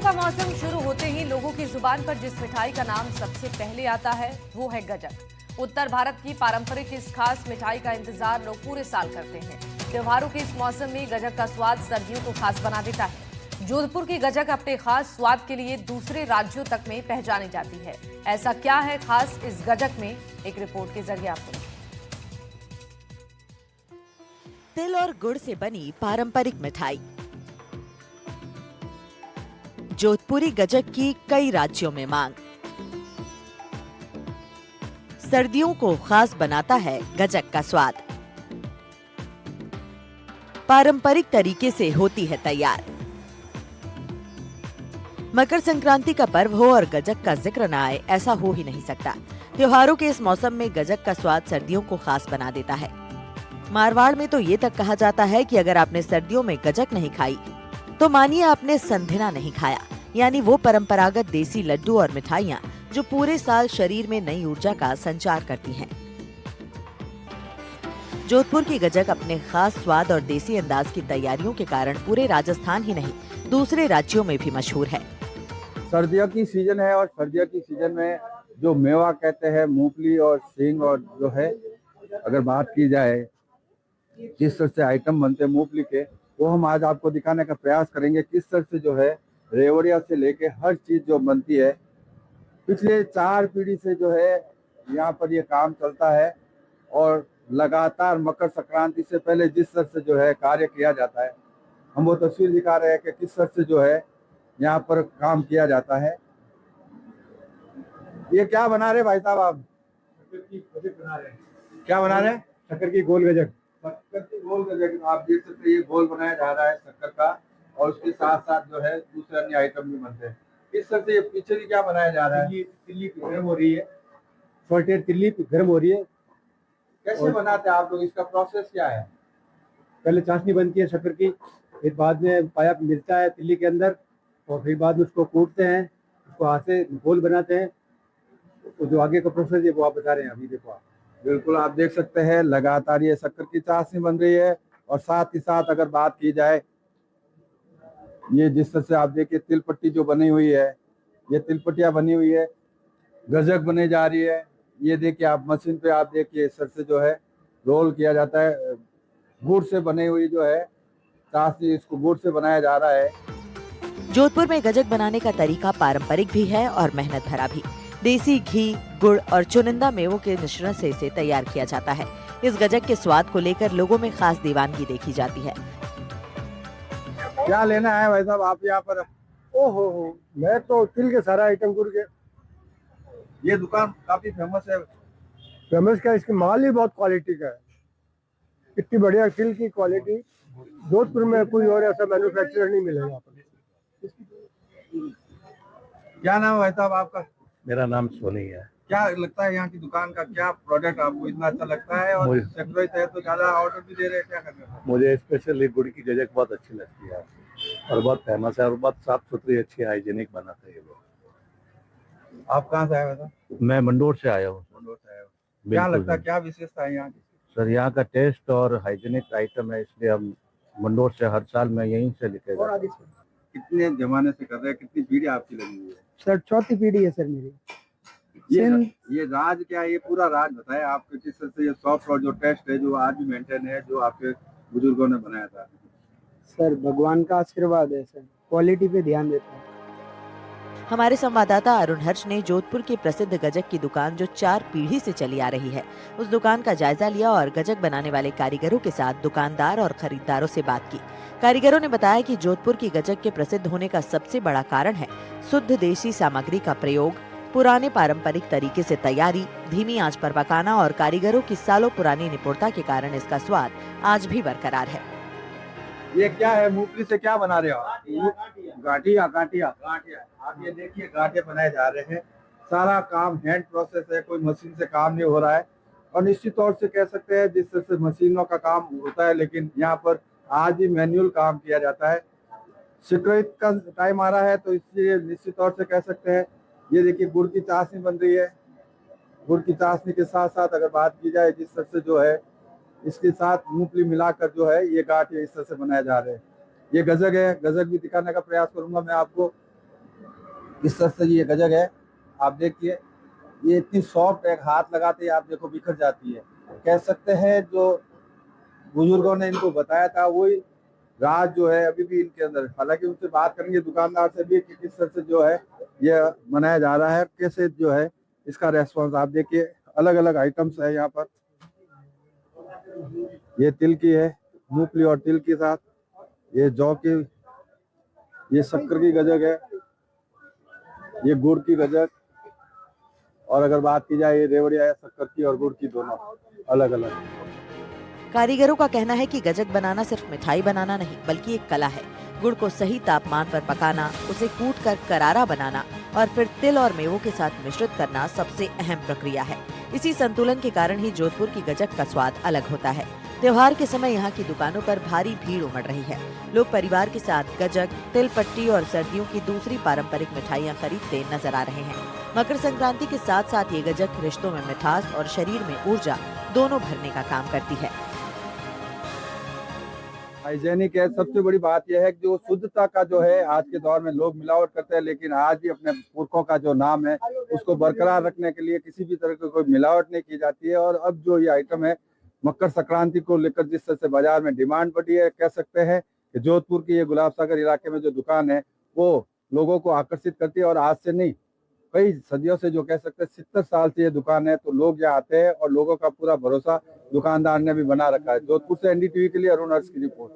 का मौसम शुरू होते ही लोगों की जुबान पर जिस मिठाई का नाम सबसे पहले आता है वो है गजक। उत्तर भारत की पारंपरिक इस खास मिठाई का इंतजार लोग पूरे साल करते हैं। त्योहारों के इस मौसम में गजक का स्वाद सर्दियों को खास बना देता है। जोधपुर की गजक अपने खास स्वाद के लिए दूसरे राज्यों तक में पहचानी जाती है। ऐसा क्या है खास इस गजक में, एक रिपोर्ट के जरिए आपको। तिल और गुड़ से बनी पारंपरिक मिठाई जोधपुरी गजक की कई राज्यों में मांग। सर्दियों को खास बनाता है गजक का स्वाद। पारंपरिक तरीके से होती है तैयार। मकर संक्रांति का पर्व हो और गजक का जिक्र न आए, ऐसा हो ही नहीं सकता। त्योहारों के इस मौसम में गजक का स्वाद सर्दियों को खास बना देता है। मारवाड़ में तो ये तक कहा जाता है कि अगर आपने सर्दियों में गजक नहीं खाई तो मानिए आपने संधिना नहीं खाया, यानी वो परंपरागत देसी लड्डू और मिठाइयाँ जो पूरे साल शरीर में नई ऊर्जा का संचार करती हैं। जोधपुर की गजक अपने खास स्वाद और देसी अंदाज की तैयारियों के कारण पूरे राजस्थान ही नहीं, दूसरे राज्यों में भी मशहूर है। सर्दियों की सीजन है और सर्दियों की सीजन में जो मेवा कहते हैं, मूंगफली और सींग, और जो है अगर बात की जाए जिस तरह से आइटम बनते हैं मूंगफली के, वो हम आज आपको दिखाने का प्रयास करेंगे। किस तरह से जो है रेवड़िया से लेके हर चीज जो बनती है, पिछले 4 पीढ़ी से जो है यहाँ पर ये काम चलता है और लगातार मकर संक्रांति से पहले जिस तरह से जो है कार्य किया जाता है, हम वो तस्वीर दिखा रहे हैं कि किस तरह से जो है यहाँ पर काम किया जाता है। ये क्या बना रहे भाई साहब आप? शक्कर की गजक बना रहे हैं। क्या बना रहे हैं? शक्कर की गोल गजक। शक्कर की गोल गजक। आप देख सकते हैं ये गोल बनाया जा रहा है शक्कर का, और उसके साथ साथ जो है दूसरे अन्य आइटम भी बनते हैं। इस तरह से ये पीछे भी क्या बनाया जा रहा है? तिल्ली गर्म हो रही है, सॉल्टेड तिल्ली गर्म हो रही है। कैसे बनाते हैं आप लोग? इसका प्रोसेस क्या है? पहले चाशनी बनती है शक्कर की, फिर बाद में पाया मिलता है तिल्ली के अंदर, और फिर बाद में उसको कूटते हैं, उसको हाथ से गोल बनाते हैं। तो जो आगे का प्रोसेस है वो आप बता रहे हैं अभी। देखो आप, बिल्कुल आप देख सकते हैं लगातार ये शक्कर की चाशनी बन रही है। और साथ ही साथ अगर बात की जाए, ये जिस तरह से आप देखिए तिल पट्टी जो बनी हुई है, ये तिल पट्टियाँ बनी हुई है, गजक बने जा रही है। ये देखिए आप मशीन पे, आप देखिए इस तरह से जो है रोल किया जाता है। गुड़ से बनी हुई जो है चाशनी, इसको गुड़ से बनाया जा रहा है। जोधपुर में गजक बनाने का तरीका पारंपरिक भी है और मेहनत भरा भी। देसी घी, गुड़ और चुनिंदा मेवों के मिश्रण से इसे तैयार किया जाता है। इस गजक के स्वाद को लेकर लोगों में खास दीवानगी देखी जाती है। क्या लेना है भाई साहब आप यहाँ पर? ओहो, मैं तो तिल के सारा आइटम गुड़ के। ये दुकान काफी फेमस है। फेमस का, इसकी माल ही बहुत क्वालिटी का है। इतनी बढ़िया तिल की क्वालिटी जोधपुर में कोई और ऐसा मैन्युफैक्चरर नहीं मिलेगा यहाँ पर। क्या नाम है भाई साहब आपका? मेरा नाम सोनी है। क्या लगता है यहाँ की दुकान का क्या प्रोडक्ट आपको इतना अच्छा लगता है? और सेक्रेट है तो ज्यादा ऑर्डर भी दे रहे हैं, क्या कर रहे हैं? मुझे स्पेशली गुड़ की गजक बहुत अच्छी लगती है और बहुत फेमस है और बहुत साफ सुथरी, अच्छी, हाइजीनिक बनाते हैं ये लोग। आप कहाँ से आए हो? मैं मंडोर से आया हूँ। मंडोर से आए हो। क्या लगता है क्या विशेषता है यहाँ की? सर यहाँ का टेस्ट और हाइजीनिक आइटम है, इसलिए हम मंडोर से हर साल मैं यहीं से लेके जाता हूँ। कितने जमाने से कर रहे हैं? कितनी पीढ़ी आपकी लगी हुई है? सर चौथी पीढ़ी है सर मेरी। ये राज क्या है? ये पूरा राज बताए आपके, किस तरह से ये सॉफ्ट और जो टेस्ट है जो आज भी मेंटेन है, जो आपके बुजुर्गों ने बनाया था? सर भगवान का आशीर्वाद है सर, क्वालिटी पे ध्यान देता है। हमारे संवाददाता अरुण हर्ष ने जोधपुर की प्रसिद्ध गजक की दुकान जो 4 पीढ़ी से चली आ रही है, उस दुकान का जायजा लिया और गजक बनाने वाले कारीगरों के साथ दुकानदार और खरीदारों से बात की। कारीगरों ने बताया कि जोधपुर की गजक के प्रसिद्ध होने का सबसे बड़ा कारण है शुद्ध देसी सामग्री का प्रयोग, पुराने पारंपरिक तरीके से तैयारी, धीमी आंच पर पकाना और कारीगरों की सालों पुरानी निपुणता के कारण इसका स्वाद आज भी बरकरार है। ये क्या है? मूंगफली से क्या बना रहे हो आप? गाठिया। गाठिया आप ये देखिए, गाठिया बनाए जा रहे हैं। सारा काम हैंड प्रोसेस है, कोई मशीन से काम नहीं हो रहा है। और निश्चित तौर से कह सकते हैं जिस तरह से मशीनों का काम होता है, लेकिन यहाँ पर आज भी मैनुअल काम किया जाता है। शिकायत का टाइम आ रहा है तो इसलिए निश्चित तौर से कह सकते हैं। ये देखिए गुड़ की चाशनी बन रही है। गुड़ की चाशनी के साथ साथ अगर बात की जाए जिस तरह से जो है इसके साथ मूंगफली मिलाकर जो है ये गाठिया इस तरह से बनाए जा रहे हैं। ये गजक है, गजक भी दिखाने का प्रयास करूंगा मैं आपको। इस तरह से ये गजक है, आप देखिए ये इतनी सॉफ्ट है, हाथ लगाते ही आप देखो बिखर जाती है। कह सकते हैं जो बुजुर्गों ने इनको बताया था वही राज जो है अभी भी इनके अंदर। हालांकि उनसे बात करेंगे दुकानदार से भी कि किस तरह से जो है ये मनाया जा रहा है, कैसे जो है इसका रेस्पॉन्स। आप देखिए अलग अलग आइटम्स है यहाँ पर। ये तिल की है, मूंगफली और तिल के साथ, ये जौ की, ये शक्कर की गजक है, ये गुड़ की गजक, और अगर बात की जाए ये रेवड़िया है शक्कर की और गुड़ की, दोनों अलग अलग। कारीगरों का कहना है कि गजक बनाना सिर्फ मिठाई बनाना नहीं बल्कि एक कला है। गुड़ को सही तापमान पर पकाना, उसे कूट कर करारा बनाना और फिर तिल और मेवों के साथ मिश्रित करना सबसे अहम प्रक्रिया है। इसी संतुलन के कारण ही जोधपुर की गजक का स्वाद अलग होता है। त्योहार के समय यहाँ की दुकानों पर भारी भीड़ उमड़ रही है। लोग परिवार के साथ गजक, तिल पट्टी और सर्दियों की दूसरी पारंपरिक मिठाइयाँ खरीदते नजर आ रहे हैं। मकर संक्रांति के साथ साथ ये गजक रिश्तों में मिठास और शरीर में ऊर्जा दोनों भरने का काम करती है। हाइजेनिक है। सबसे बड़ी बात यह है कि जो शुद्धता का जो है आज के दौर में लोग मिलावट करते हैं, लेकिन आज भी अपने पुरखों का जो नाम है उसको बरकरार रखने के लिए किसी भी तरह की कोई मिलावट नहीं की जाती है। और अब जो ये आइटम है मकर संक्रांति को लेकर जिस तरह से बाजार में डिमांड बढ़ी है, कह सकते हैं कि जोधपुर की ये गुलाब सागर इलाके में जो दुकान है वो लोगों को आकर्षित करती है। और आज से नहीं, कई सदियों से, जो कह सकते हैं 70 साल से ये दुकान है, तो लोग यहाँ आते हैं और लोगों का पूरा भरोसा दुकानदार ने भी बना रखा है। जोधपुर से एनडीटीवी के लिए अरुण हर्ष की रिपोर्ट।